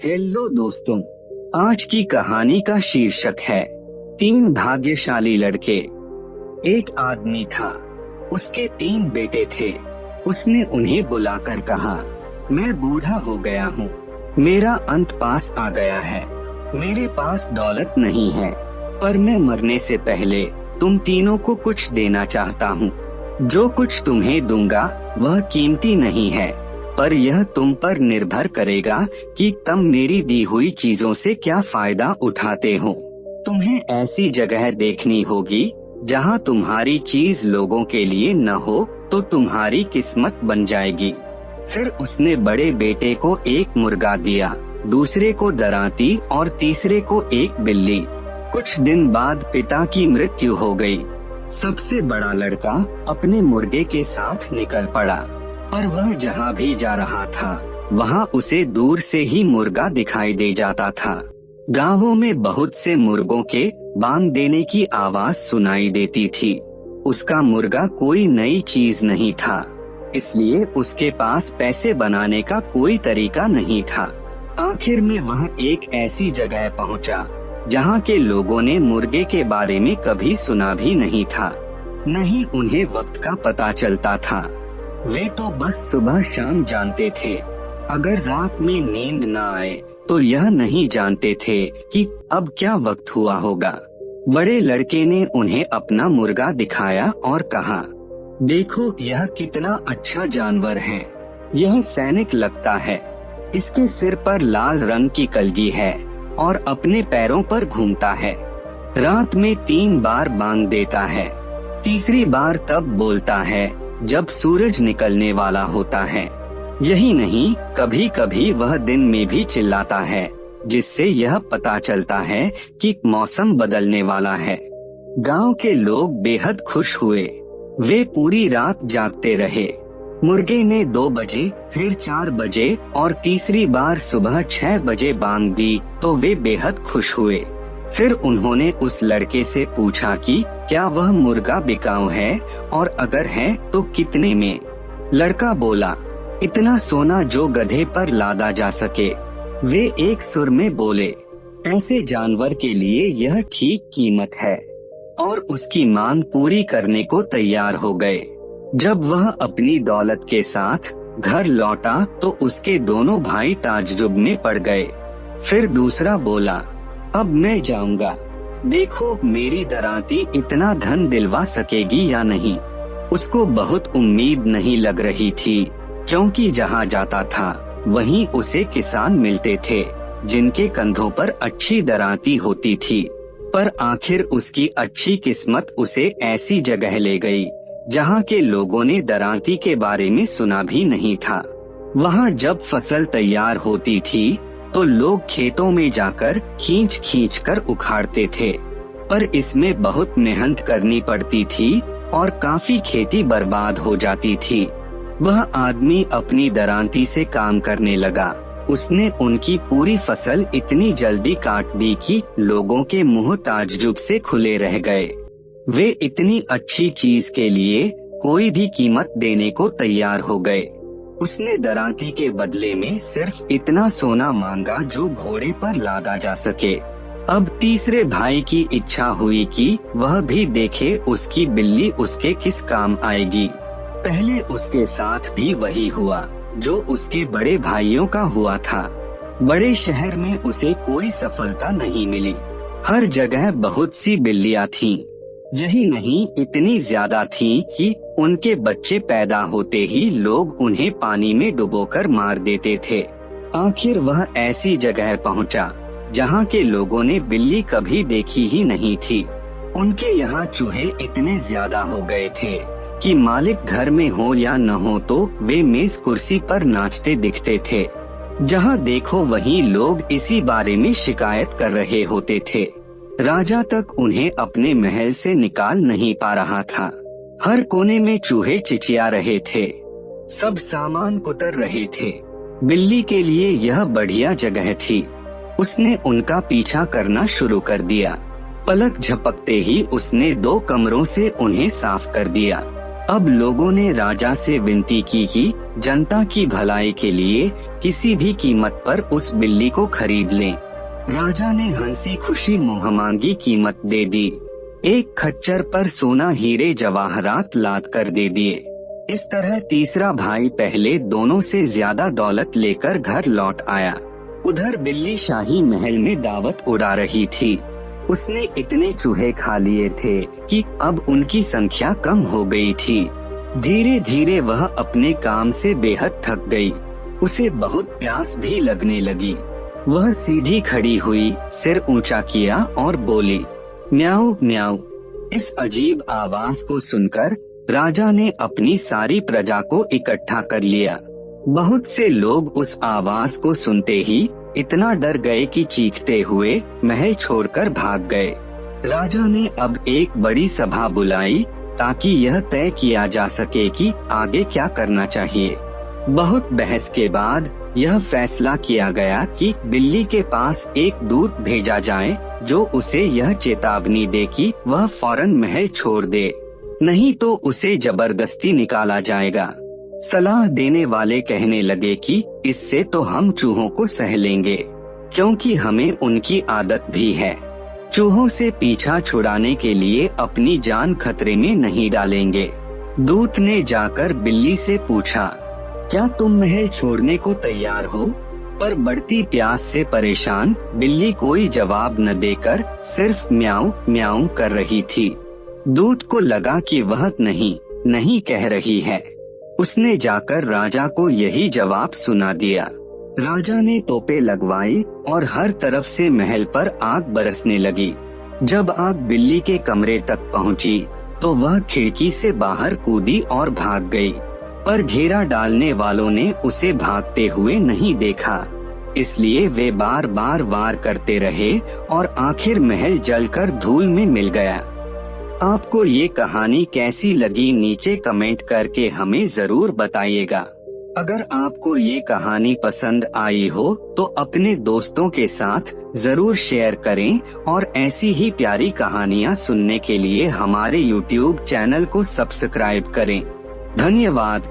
Hello दोस्तों, आज की कहानी का शीर्षक है 3 भाग्यशाली लड़के। एक आदमी था, उसके 3 बेटे थे। उसने उन्हें बुलाकर कहा, मैं बूढ़ा हो गया हूँ, मेरा अंत पास आ गया है, मेरे पास दौलत नहीं है, पर मैं मरने से पहले तुम तीनों को कुछ देना चाहता हूँ। जो कुछ तुम्हें दूंगा वह कीमती नहीं है, पर यह तुम पर निर्भर करेगा कि तुम मेरी दी हुई चीजों से क्या फायदा उठाते हो। तुम्हें ऐसी जगह देखनी होगी जहाँ तुम्हारी चीज लोगों के लिए न हो तो तुम्हारी किस्मत बन जाएगी। फिर उसने बड़े बेटे को एक मुर्गा दिया, दूसरे को दरांती और तीसरे को एक बिल्ली। कुछ दिन बाद पिता की मृत्यु हो गई। सबसे बड़ा लड़का अपने मुर्गे के साथ निकल पड़ा, पर वह जहाँ भी जा रहा था वहाँ उसे दूर से ही मुर्गा दिखाई दे जाता था। गांवों में बहुत से मुर्गों के बांग देने की आवाज सुनाई देती थी। उसका मुर्गा कोई नई चीज नहीं था, इसलिए उसके पास पैसे बनाने का कोई तरीका नहीं था। आखिर में वह एक ऐसी जगह पहुंचा जहाँ के लोगों ने मुर्गे के बारे में कभी सुना भी नहीं था, न ही उन्हें वक्त का पता चलता था। वे तो बस सुबह शाम जानते थे। अगर रात में नींद न आए तो यह नहीं जानते थे कि अब क्या वक्त हुआ होगा। बड़े लड़के ने उन्हें अपना मुर्गा दिखाया और कहा, देखो यह कितना अच्छा जानवर है, यह सैनिक लगता है। इसके सिर पर लाल रंग की कलगी है और अपने पैरों पर घूमता है। रात में 3 बार बांग देता है, तीसरी बार तब बोलता है जब सूरज निकलने वाला होता है। यही नहीं, कभी कभी वह दिन में भी चिल्लाता है, जिससे यह पता चलता है कि मौसम बदलने वाला है। गांव के लोग बेहद खुश हुए। वे पूरी रात जागते रहे। मुर्गे ने 2 बजे, फिर 4 बजे और तीसरी बार सुबह 6 बजे बांग दी तो वे बेहद खुश हुए। फिर उन्होंने उस लड़के से पूछा कि क्या वह मुर्गा बिकाऊ है और अगर है तो कितने में। लड़का बोला, इतना सोना जो गधे पर लादा जा सके। वे एक सुर में बोले, ऐसे जानवर के लिए यह ठीक कीमत है, और उसकी मांग पूरी करने को तैयार हो गए। जब वह अपनी दौलत के साथ घर लौटा तो उसके दोनों भाई ताज्जुब में पड़ गए। फिर दूसरा बोला, अब मैं जाऊंगा, देखो मेरी दरांती इतना धन दिलवा सकेगी या नहीं। उसको बहुत उम्मीद नहीं लग रही थी, क्योंकि जहाँ जाता था वहीं उसे किसान मिलते थे जिनके कंधों पर अच्छी दरांती होती थी। पर आखिर उसकी अच्छी किस्मत उसे ऐसी जगह ले गई जहाँ के लोगों ने दरांती के बारे में सुना भी नहीं था। वहाँ जब फसल तैयार होती थी तो लोग खेतों में जाकर खींच खींच कर उखाड़ते थे, पर इसमें बहुत मेहनत करनी पड़ती थी और काफी खेती बर्बाद हो जाती थी। वह आदमी अपनी दरांती से काम करने लगा। उसने उनकी पूरी फसल इतनी जल्दी काट दी कि लोगों के मुंह ताज्जुब से खुले रह गए। वे इतनी अच्छी चीज के लिए कोई भी कीमत देने को तैयार हो गए। उसने दरांती के बदले में सिर्फ इतना सोना मांगा जो घोड़े पर लादा जा सके। अब तीसरे भाई की इच्छा हुई कि वह भी देखे उसकी बिल्ली उसके किस काम आएगी। पहले उसके साथ भी वही हुआ जो उसके बड़े भाइयों का हुआ था। बड़े शहर में उसे कोई सफलता नहीं मिली। हर जगह बहुत सी बिल्लियां थीं। यही नहीं, इतनी ज्यादा थीं कि उनके बच्चे पैदा होते ही लोग उन्हें पानी में डुबोकर मार देते थे। आखिर वह ऐसी जगह पहुंचा जहां के लोगों ने बिल्ली कभी देखी ही नहीं थी। उनके यहाँ चूहे इतने ज्यादा हो गए थे कि मालिक घर में हो या न हो तो वे मेज कुर्सी पर नाचते दिखते थे। जहां देखो वहीं लोग इसी बारे में शिकायत कर रहे होते थे। राजा तक उन्हें अपने महल से निकाल नहीं पा रहा था। हर कोने में चूहे चिचिया रहे थे, सब सामान कुतर रहे थे। बिल्ली के लिए यह बढ़िया जगह थी। उसने उनका पीछा करना शुरू कर दिया। पलक झपकते ही उसने 2 कमरों से उन्हें साफ कर दिया। अब लोगों ने राजा से विनती की कि जनता की भलाई के लिए किसी भी कीमत पर उस बिल्ली को खरीद लें। राजा ने हंसी खुशी मुंहमांगी कीमत दे दी। एक खच्चर पर सोना हीरे जवाहरात लाद कर दे दिए। इस तरह तीसरा भाई पहले दोनों से ज्यादा दौलत लेकर घर लौट आया। उधर बिल्ली शाही महल में दावत उड़ा रही थी। उसने इतने चूहे खा लिए थे कि अब उनकी संख्या कम हो गई थी। धीरे धीरे वह अपने काम से बेहद थक गई। उसे बहुत प्यास भी लगने लगी। वह सीधी खड़ी हुई, सिर ऊंचा किया और बोली, म्याऊ म्याऊ। इस अजीब आवाज को सुनकर राजा ने अपनी सारी प्रजा को इकट्ठा कर लिया। बहुत से लोग उस आवाज को सुनते ही इतना डर गए कि चीखते हुए महल छोड़कर भाग गए। राजा ने अब एक बड़ी सभा बुलाई ताकि यह तय किया जा सके कि आगे क्या करना चाहिए। बहुत बहस के बाद यह फैसला किया गया कि बिल्ली के पास एक दूत भेजा जाए जो उसे यह चेतावनी दे कि वह फौरन महल छोड़ दे, नहीं तो उसे जबरदस्ती निकाला जाएगा। सलाह देने वाले कहने लगे कि इससे तो हम चूहों को सह लेंगे, क्योंकि हमें उनकी आदत भी है। चूहों से पीछा छुड़ाने के लिए अपनी जान खतरे में नहीं डालेंगे। दूत ने जाकर बिल्ली से पूछा, क्या तुम महल छोड़ने को तैयार हो? पर बढ़ती प्यास से परेशान बिल्ली कोई जवाब न देकर सिर्फ म्याऊ म्याऊ कर रही थी। दूत को लगा कि वह नहीं कह रही है। उसने जाकर राजा को यही जवाब सुना दिया। राजा ने तोपे लगवाई और हर तरफ से महल पर आग बरसने लगी। जब आग बिल्ली के कमरे तक पहुंची, तो वह खिड़की से बाहर कूदी और भाग गई, पर घेरा डालने वालों ने उसे भागते हुए नहीं देखा। इसलिए वे बार बार वार करते रहे और आखिर महल जलकर धूल में मिल गया। आपको ये कहानी कैसी लगी नीचे कमेंट करके हमें जरूर बताइएगा। अगर आपको ये कहानी पसंद आई हो तो अपने दोस्तों के साथ जरूर शेयर करें और ऐसी ही प्यारी कहानियाँ सुनने के लिए हमारे YouTube चैनल को सब्सक्राइब करें। धन्यवाद।